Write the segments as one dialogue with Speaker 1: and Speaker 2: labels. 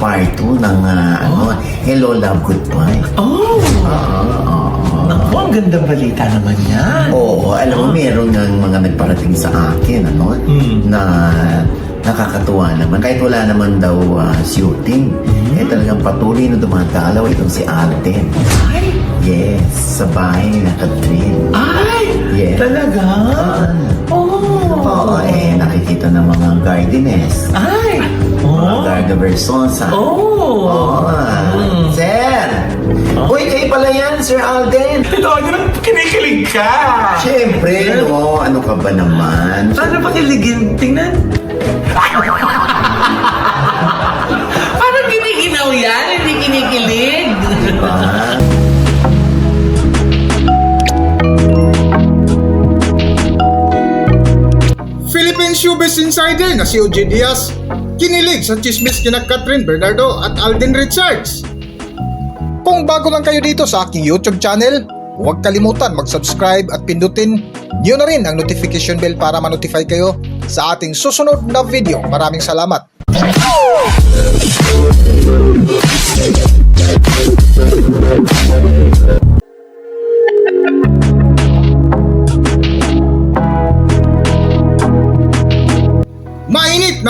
Speaker 1: part 2 ng Hello, Love, Goodbye.
Speaker 2: Naku, ang gandang balita naman yan.
Speaker 1: Oo, alam mo, meron ng mga nagparating sa akin, na nakakatuwa naman. Kahit wala naman daw shooting, talagang patuloy na dumadalaw itong si Alden.
Speaker 2: Ay!
Speaker 1: Yes, sa bahay na Catherine.
Speaker 2: Ay!
Speaker 1: Yes.
Speaker 2: Talaga?
Speaker 1: Oo, nakikita ng mga gardeners.
Speaker 2: Ay!
Speaker 1: Mga Garda Versosa. Sir! Uy, kayo pala yan, Sir Alden.
Speaker 2: Ito, ganun kinikilig ka.
Speaker 1: Siyempre, no. Ano ka ba naman?
Speaker 2: Paano pakiligin? Tingnan. Parang giniginaw yan, hindi kinikilig.
Speaker 1: Diba?
Speaker 3: Philippine Showbiz Insider na si OJ Diaz kinilig sa chismis kina Catherine Bernardo at Alden Richards. Kung bago lang kayo dito sa aking YouTube channel, huwag kalimutan mag-subscribe at pindutin niyo na rin ang notification bell para ma-notify kayo sa ating susunod na video. Maraming salamat!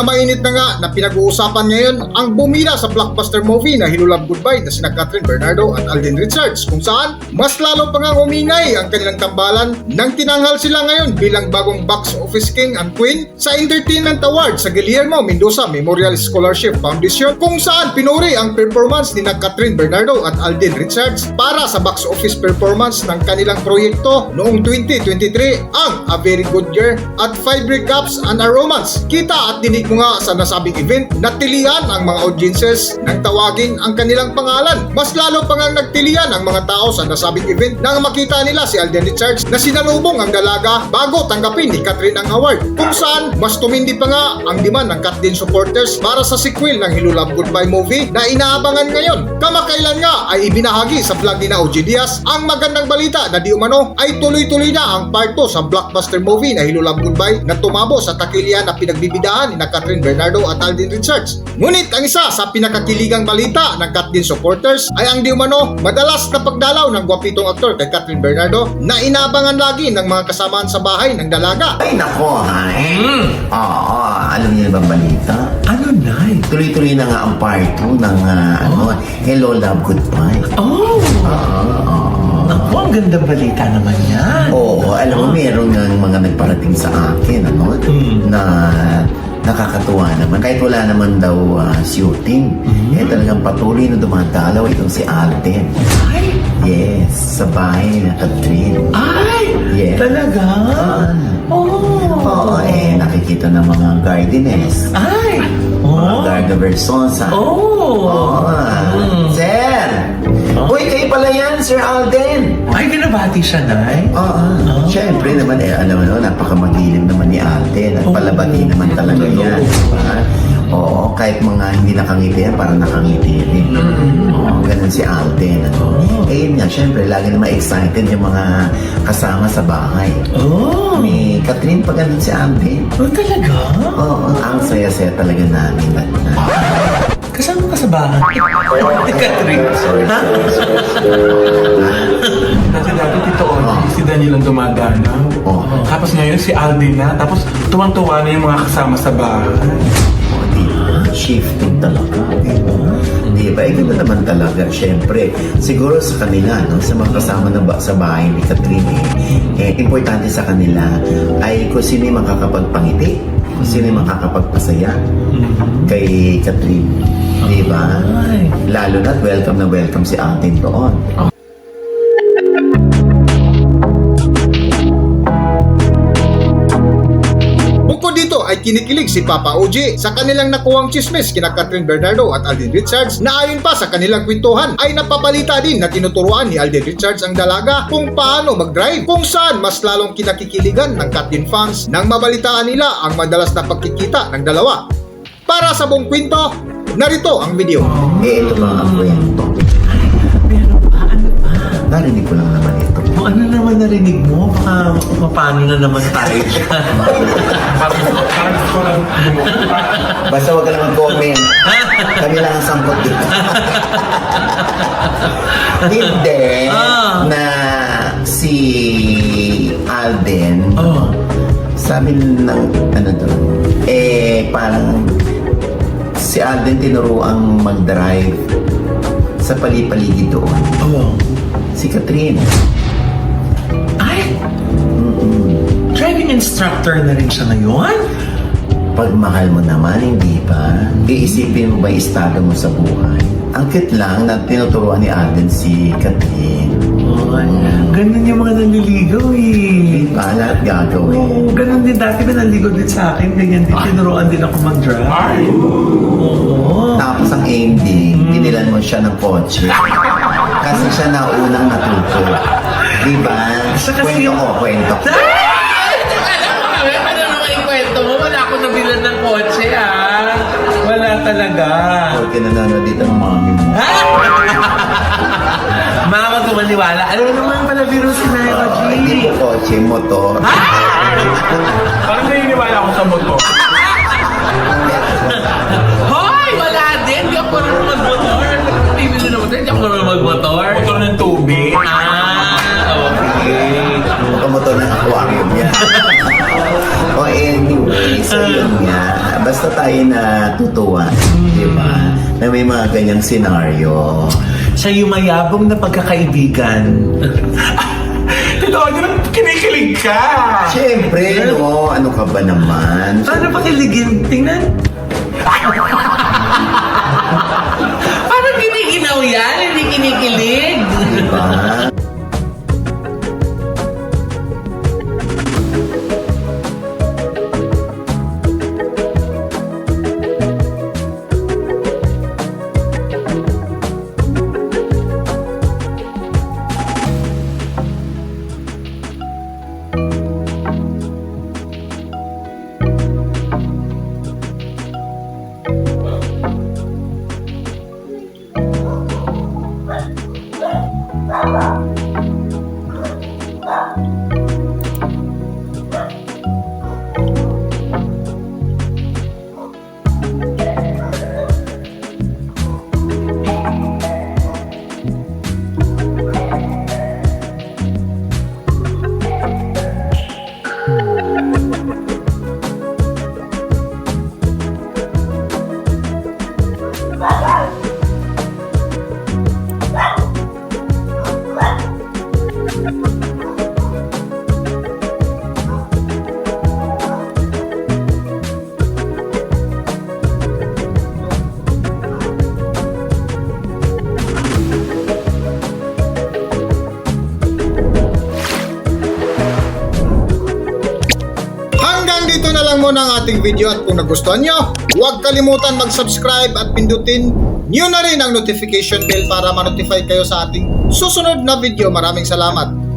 Speaker 3: Mainit na nga na pinag-uusapan ngayon ang bumida sa blockbuster movie na Hello, Love, Goodbye na sina Catherine Bernardo at Alden Richards, kung saan mas lalo pa nga umingay ang kanilang tambalan nang tinanghal sila ngayon bilang bagong box office king and queen sa Entertainment Award sa Guillermo Mendoza Memorial Scholarship Foundation, kung saan pinuri ang performance ni Catherine Bernardo at Alden Richards para sa box office performance ng kanilang proyekto noong 2023 ang A Very Good Year at 5 Recaps and a Romance. Kita at dinig mo nga sa nasabing event, natilian ang mga audiences nang tawagin ang kanilang pangalan. Mas lalo pa nga nagtilian ang mga tao sa nasabing event nang makita nila si Alden Richards na sinalubong ang dalaga bago tanggapin ni Catherine ang award, kung saan mas tumindi pa nga ang demand ng Catherine supporters para sa sequel ng Hello, Love, Goodbye movie na inaabangan ngayon. Kamakailan nga ay ibinahagi sa vlog ni OJ Diaz ang magandang balita na di umano ay tuloy-tuloy na ang part 2 sa blockbuster movie na Hello, Love, Goodbye na tumabo sa takilya na pinagbibidahan ni Catherine Bernardo at Alden Richards. Ngunit ang isa sa pinakakiligang balita ng Catherine supporters ay ang di umano madalas na pagdalaw ng gwapitong aktor kay Catherine Bernardo na inaabangan lagi ng mga kasamaan sa bahay ng dalaga.
Speaker 1: Ay, nako, Oo, alam niyo ba balita?
Speaker 2: Ano, Nay?
Speaker 1: Tuloy-tuloy na nga ang part 2 ng Hello, Love, Goodbye.
Speaker 2: Naku, ang gandang balita naman yan.
Speaker 1: Oo, alam mo, meron ng mga nagparating sa akin, na nakakatuwa naman. Kahit wala naman daw shooting, talagang patuloy na dumadalaw itong si Alden.
Speaker 2: Ay!
Speaker 1: Yes, sa bahay na Catherine.
Speaker 2: Ay!
Speaker 1: Yes.
Speaker 2: Talaga?
Speaker 1: Oo, nakikita ng mga gardeners.
Speaker 2: Ay!
Speaker 1: Mga Garda Versosa. Sir! Uy, kayo pala yan, Sir Alden.
Speaker 2: Ay, binabati siya, Nay?
Speaker 1: Siyempre naman, alam mo, napakamagilim naman ni Alden at palabati naman talaga yan. Diba? Oo, kahit mga hindi nakangiti yan, parang nakangiti rin. Oo, ganun si Alden. Yun nga, siyempre, lagi naman excited yung mga kasama sa bahay. Ni Catherine pa ganun si Alden.
Speaker 2: Talaga?
Speaker 1: Oo, ang saya-saya talaga namin.
Speaker 2: Kasama ka sa bahay? Catherine?
Speaker 1: Sorry.
Speaker 4: Kasi dati Tito Oji, si Daniel ang dumadanaw. Tapos ngayon si Alden na, tapos tuwang-tuwa na yung mga kasama sa bahay.
Speaker 1: Shifting talaga. Diba? Ito naman talaga. Siyempre, siguro sa kanila, sa mga kasama sa bahay ni Catherine, importante sa kanila ay kung sino yung makakapagpangiti, kung sino yung makakapagpasaya kay Catherine. Diba? Lalo na't welcome na welcome si Alden doon.
Speaker 3: Dito ay kinikilig si Papa OJ sa kanilang nakuwang chismis kina Catherine Bernardo at Alden Richards na ayon pa sa kanilang kwentuhan ay napabalita din na tinuturuan ni Alden Richards ang dalaga kung paano mag-drive, kung saan mas lalong kinakikiligan ng Catherine fans nang mabalitaan nila ang madalas na pagkikita ng dalawa. Para sa buong kwento, narito ang video.
Speaker 1: Ito mga ang kwento.
Speaker 2: Pero ano pa?
Speaker 1: Narinig ko lang naman ito.
Speaker 2: Kung ano naman narinig mo, baka paano na naman tayo dyan.
Speaker 4: Parang gusto ko lang bumuka.
Speaker 1: Basta wag ka lang mag-comment. Kami lang ang sangkot dito. Hindi. Na si Alden, sabi ng ano doon, parang si Alden tinuruang mag-drive sa pali-paligid doon. Si Catherine.
Speaker 2: Ay! Driving instructor na rin siya ngayon?
Speaker 1: Pag mahal mo naman, hindi ba? Iisipin mo ba yung estado mo sa buhay? Ang cute lang na tinuturuan ni Alden si Catherine.
Speaker 2: Ganun yung mga nanliligaw
Speaker 1: Hindi
Speaker 2: eh.
Speaker 1: ba? Lahat gagawin.
Speaker 2: Oo, ganun din dati na nanligaw din sa akin. Ganyan din, tinuruan din ako mag-drive. Oo.
Speaker 1: Tapos ang ending, binilan mo siya ng kotse. Kasi siya na unang natuto. Di ba?
Speaker 2: Siya kasi
Speaker 1: Kwento ko, kwento ko.
Speaker 2: Ano naman yung kwento mo? Wala ako nabilan ng kotse Wala talaga.
Speaker 1: Porque nanonood dito ng mami mo.
Speaker 2: Mama, kumaniwala. Ano naman pala biro si Naira G?
Speaker 1: Hindi po kotse, motor.
Speaker 4: Parang naniniwala ako sa motor.
Speaker 2: Hoy! Wala din! Di ako marunong mag-motor. Bibili na motor, di ako marunong mag-motor.
Speaker 4: Motor ng tubig.
Speaker 2: Okay.
Speaker 1: Motor ng aquarium yan. O anyway, so yun nga. Basta tayo na tutuwa. Di ba? Na may mga ganyang senaryo.
Speaker 2: Sa yumayabong na pagkakaibigan.
Speaker 4: Totoo, di ba kinikilig ka?
Speaker 1: Siyempre, no? Ano ka ba naman?
Speaker 2: Paano pakiligin? Tingnan. Parang giniginaw yan, hindi kinikilig.
Speaker 1: Di ba?
Speaker 3: Dito na lang muna ang ating video at kung nagustuhan nyo, huwag kalimutan mag-subscribe at pindutin nyo na rin ang notification bell para ma-notify kayo sa ating susunod na video. Maraming salamat!